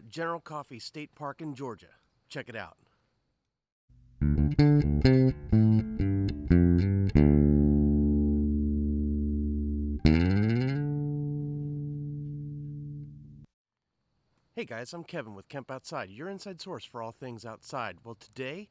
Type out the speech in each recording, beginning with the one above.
at General Coffee State Park in Georgia. Check it out. Hey guys, I'm Kevin with Kemp Outside, your inside source for all things outside. Well, today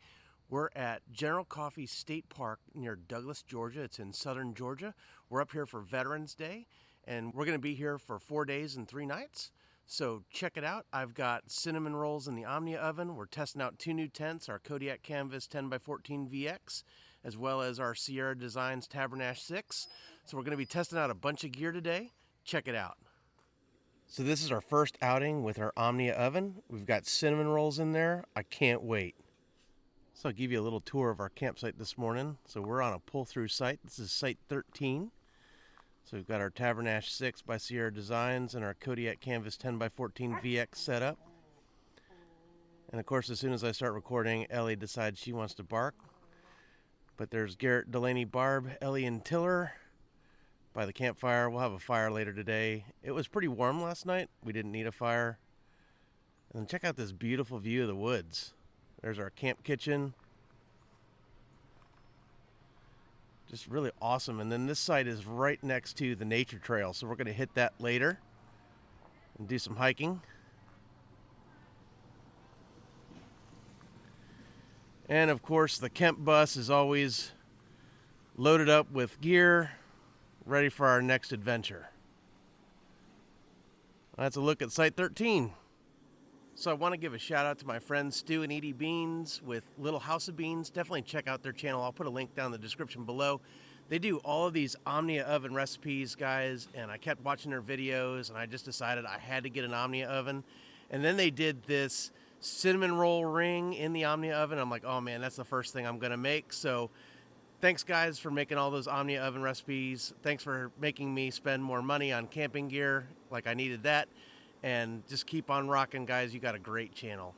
we're at General Coffee State Park near Douglas, Georgia. It's in southern Georgia. We're up here for Veterans Day, and we're going to be here for 4 days and 3 nights. So check it out. I've got cinnamon rolls in the Omnia oven. We're testing out 2 new tents, our Kodiak Canvas 10x14 VX, as well as our Sierra Designs Tabernash 6. So we're going to be testing out a bunch of gear today. Check it out. So this is our first outing with our Omnia oven. We've got cinnamon rolls in there. I can't wait. So I'll give you a little tour of our campsite this morning. So we're on a pull-through site. This is site 13. So we've got our Tabernash 6 by Sierra Designs and our Kodiak Canvas 10x14 VX set up. And of course, as soon as I start recording, Ellie decides she wants to bark. But there's Garrett, Delaney, Barb, Ellie, and Tiller by the campfire. We'll have a fire later today. It was pretty warm last night. We didn't need a fire. And then check out this beautiful view of the woods. There's our camp kitchen. Just really awesome. And then this site is right next to the nature trail, so we're going to hit that later and do some hiking. And of course, the Kemp bus is always loaded up with gear, ready for our next adventure. That's a look at Site 13. So I want to give a shout out to my friends Stu and Edie Beans with Little House of Beans. Definitely check out their channel. I'll put a link down in the description below. They do all of these Omnia oven recipes, guys, and I kept watching their videos, and I just decided I had to get an Omnia oven. And then they did this cinnamon roll ring in the Omnia oven. I'm like, oh man, that's the first thing I'm going to make. So thanks, guys, for making all those Omnia oven recipes. Thanks for making me spend more money on camping gear, like I needed that. And just keep on rocking, guys. You got a great channel.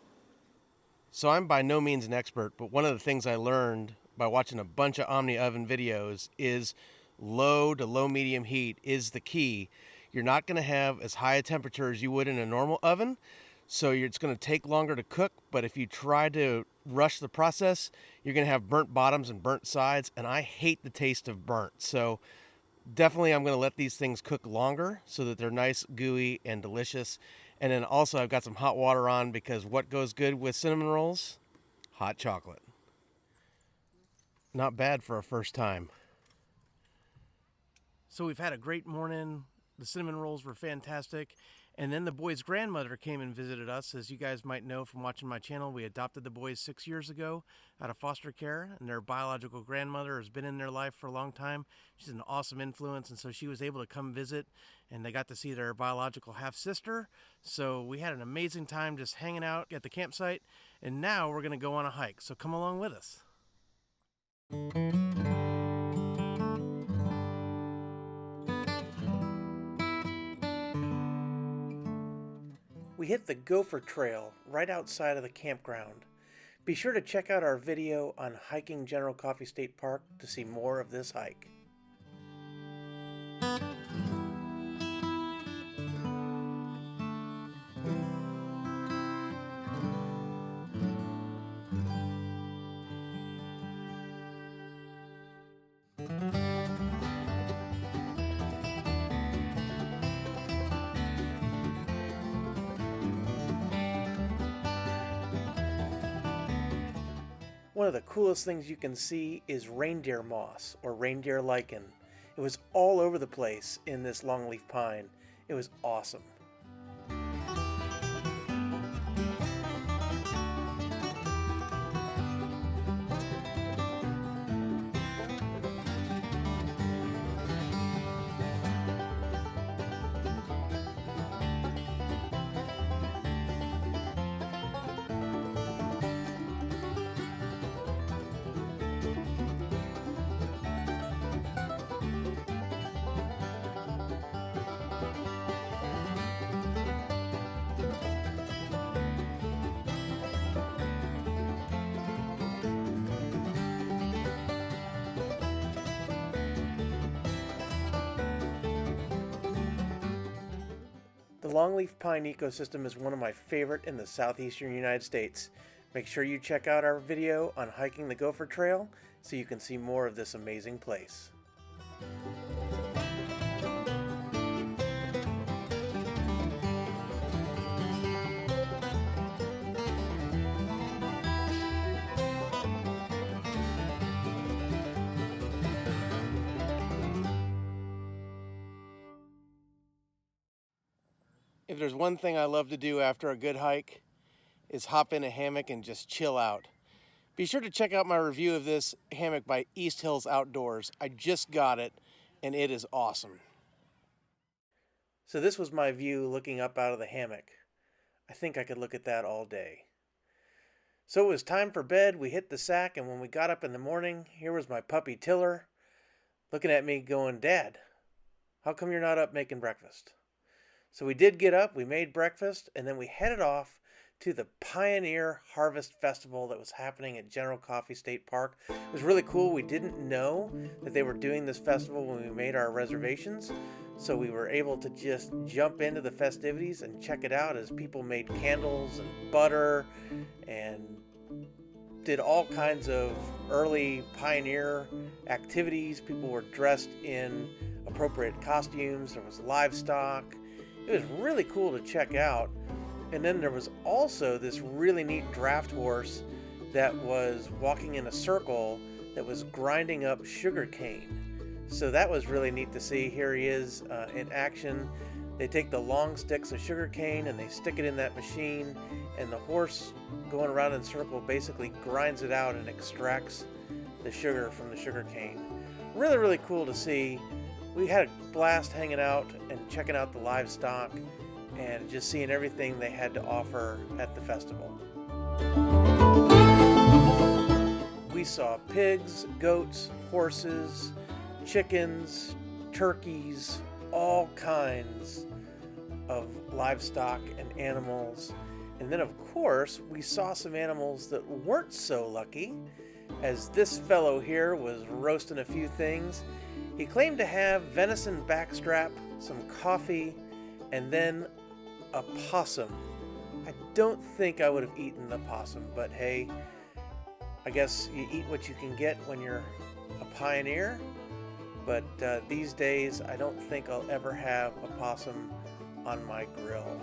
So I'm by no means an expert, but one of the things I learned by watching a bunch of Omnia oven videos is low to low medium heat is the key. You're not going to have as high a temperature as you would in a normal oven, so it's going to take longer to cook, but if you try to rush the process, you're going to have burnt bottoms and burnt sides, and I hate the taste of burnt. So definitely I'm going to let these things cook longer so that they're nice, gooey, and delicious. And then also I've got some hot water on because what goes good with cinnamon rolls? Hot chocolate. Not bad for a first time. So we've had a great morning. The cinnamon rolls were fantastic. And then the boys' grandmother came and visited us. As you guys might know from watching my channel, we adopted the boys 6 years ago out of foster care, and their biological grandmother has been in their life for a long time. She's an awesome influence, and so she was able to come visit, and they got to see their biological half-sister. So we had an amazing time just hanging out at the campsite, and now we're going to go on a hike. So come along with us. We hit the Gopher Trail right outside of the campground. Be sure to check out our video on hiking General Coffee State Park to see more of this hike. One of the coolest things you can see is reindeer moss, or reindeer lichen. It was all over the place in this longleaf pine. It was awesome. longleaf pine ecosystem is one of my favorite in the southeastern United States. Make sure you check out our video on hiking the Gopher Trail so you can see more of this amazing place. If there's one thing I love to do after a good hike, is hop in a hammock and just chill out. Be sure to check out my review of this hammock by East Hills Outdoors. I just got it, and it is awesome. So this was my view looking up out of the hammock. I think I could look at that all day. So it was time for bed. We hit the sack, and when we got up in the morning, here was my puppy Tiller looking at me going, "Dad, how come you're not up making breakfast?" So we did get up, we made breakfast, and then we headed off to the Pioneer Harvest Festival that was happening at General Coffee State Park. It was really cool. We didn't know that they were doing this festival when we made our reservations, so we were able to just jump into the festivities and check it out as people made candles and butter and did all kinds of early pioneer activities. People were dressed in appropriate costumes. There was livestock. It was really cool to check out. And then there was also this really neat draft horse that was walking in a circle that was grinding up sugar cane. So that was really neat to see. Here he is in action. They take the long sticks of sugar cane and they stick it in that machine, and the horse going around in a circle basically grinds it out and extracts the sugar from the sugar cane. Really, really cool to see. We had a blast hanging out and checking out the livestock and just seeing everything they had to offer at the festival. We saw pigs, goats, horses, chickens, turkeys, all kinds of livestock and animals. And then of course we saw some animals that weren't so lucky, as this fellow here was roasting a few things. He claimed to have venison backstrap, some coffee, and then a possum. I don't think I would have eaten the possum, but hey, I guess you eat what you can get when you're a pioneer. But these days, I don't think I'll ever have a possum on my grill.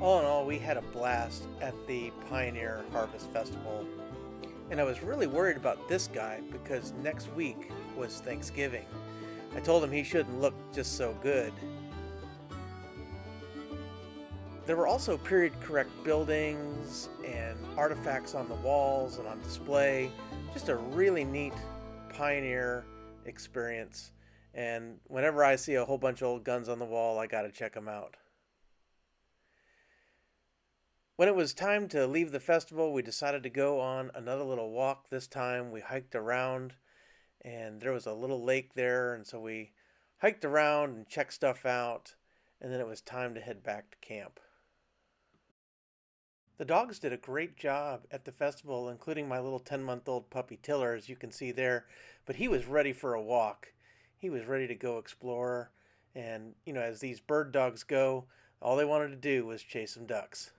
All in all, we had a blast at the Pioneer Harvest Festival. And I was really worried about this guy because next week was Thanksgiving. I told him he shouldn't look just so good. There were also period correct buildings and artifacts on the walls and on display. Just a really neat pioneer experience. And whenever I see a whole bunch of old guns on the wall, I gotta check them out. When it was time to leave the festival, we decided to go on another little walk. This time we hiked around, and there was a little lake there, and so we hiked around and checked stuff out, and then it was time to head back to camp. The dogs did a great job at the festival, including my little 10-month-old puppy Tiller, as you can see there, but he was ready for a walk. He was ready to go explore, and you know, as these bird dogs go, all they wanted to do was chase some ducks.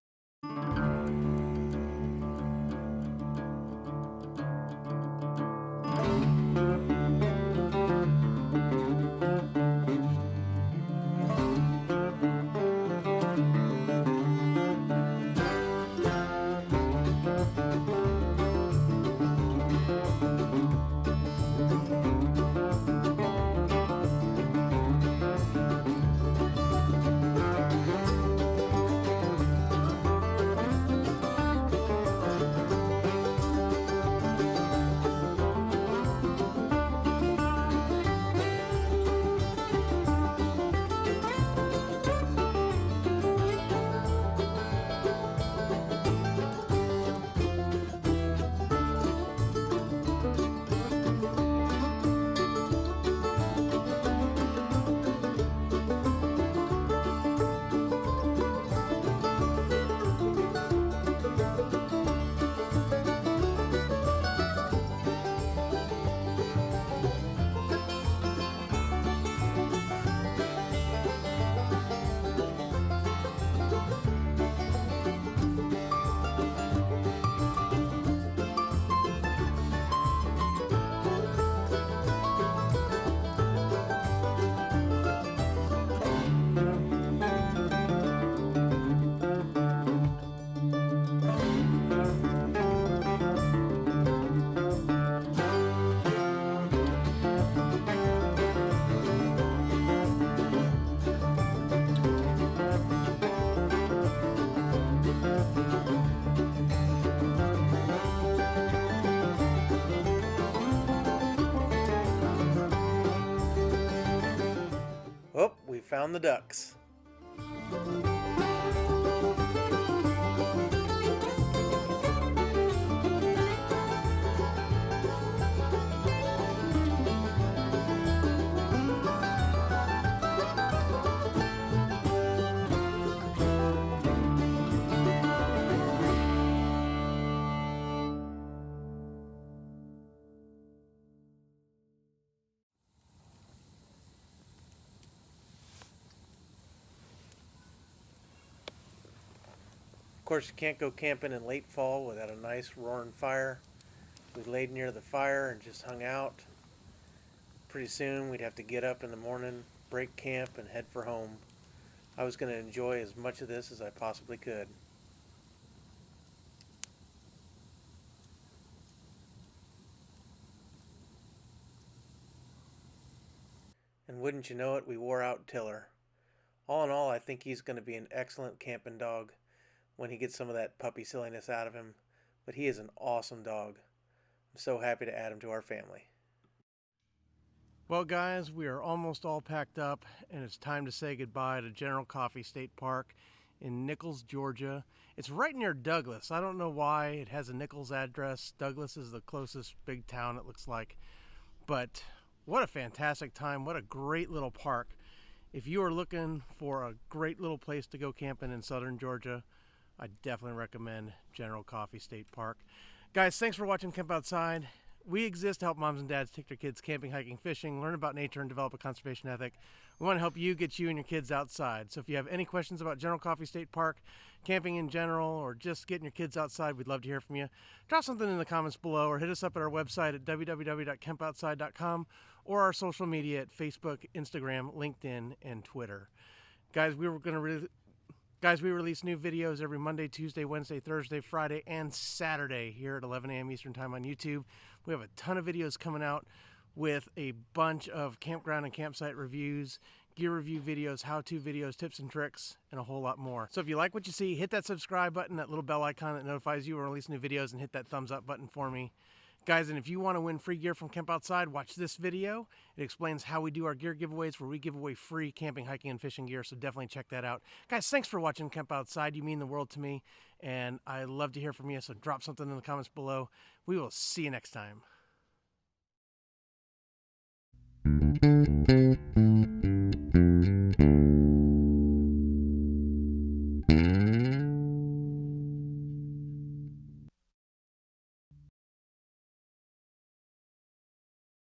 found the ducks. Of course, you can't go camping in late fall without a nice roaring fire. We laid near the fire and just hung out. Pretty soon we'd have to get up in the morning, break camp, and head for home. I was going to enjoy as much of this as I possibly could. And wouldn't you know it, we wore out Tiller. All in all, I think he's going to be an excellent camping dog when he gets some of that puppy silliness out of him. But he is an awesome dog. I'm so happy to add him to our family. Well, guys, we are almost all packed up, and it's time to say goodbye to General Coffee State Park in Nichols, Georgia. It's right near Douglas. I don't know why it has a Nichols address. Douglas is the closest big town, it looks like. But what a fantastic time. What a great little park. If you are looking for a great little place to go camping in southern Georgia, I definitely recommend General Coffee State Park. Guys, thanks for watching Camp Outside. We exist to help moms and dads take their kids camping, hiking, fishing, learn about nature, and develop a conservation ethic. We want to help you get you and your kids outside. So if you have any questions about General Coffee State Park, camping in general, or just getting your kids outside, we'd love to hear from you. Drop something in the comments below or hit us up at our website at www.campoutside.com or our social media at Facebook, Instagram, LinkedIn, and Twitter. Guys, we release new videos every Monday, Tuesday, Wednesday, Thursday, Friday, and Saturday here at 11 a.m. Eastern Time on YouTube. We have a ton of videos coming out with a bunch of campground and campsite reviews, gear review videos, how-to videos, tips and tricks, and a whole lot more. So if you like what you see, hit that subscribe button, that little bell icon that notifies you when we release new videos, and hit that thumbs up button for me. Guys, and if you want to win free gear from Camp Outside, watch this video. It explains how we do our gear giveaways, where we give away free camping, hiking, and fishing gear, so definitely check that out. Guys, thanks for watching Camp Outside. You mean the world to me, and I love to hear from you, so drop something in the comments below. We will see you next time.